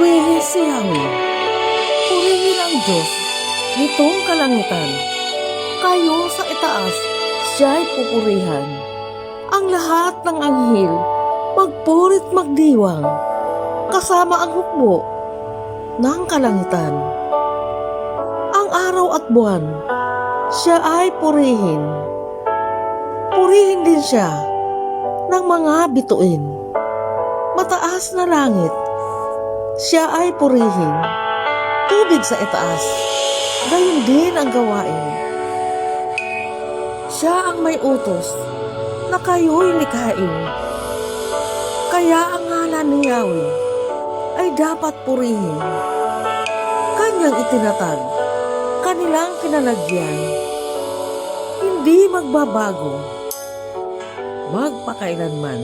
Purihin si Yahweh. Purihin ang Diyos nitong kalangitan. Kayo sa itaas, siya'y pupurihan. Ang lahat ng anghel, magpurit magdiwang, kasama ang hukbo ng kalangitan. Ang araw at buwan, siya ay purihin. Purihin din siya ng mga bituin. Mataas na langit, siya ay purihin. Tubig sa itaas, gayon din ang gawain. Siya ang may utos na kayo'y likhain. Kaya ang ngalan ni Yahweh ay dapat purihin. Kanyang itinatag, kanilang kinalagyan. Hindi magbabago, magpakailanman.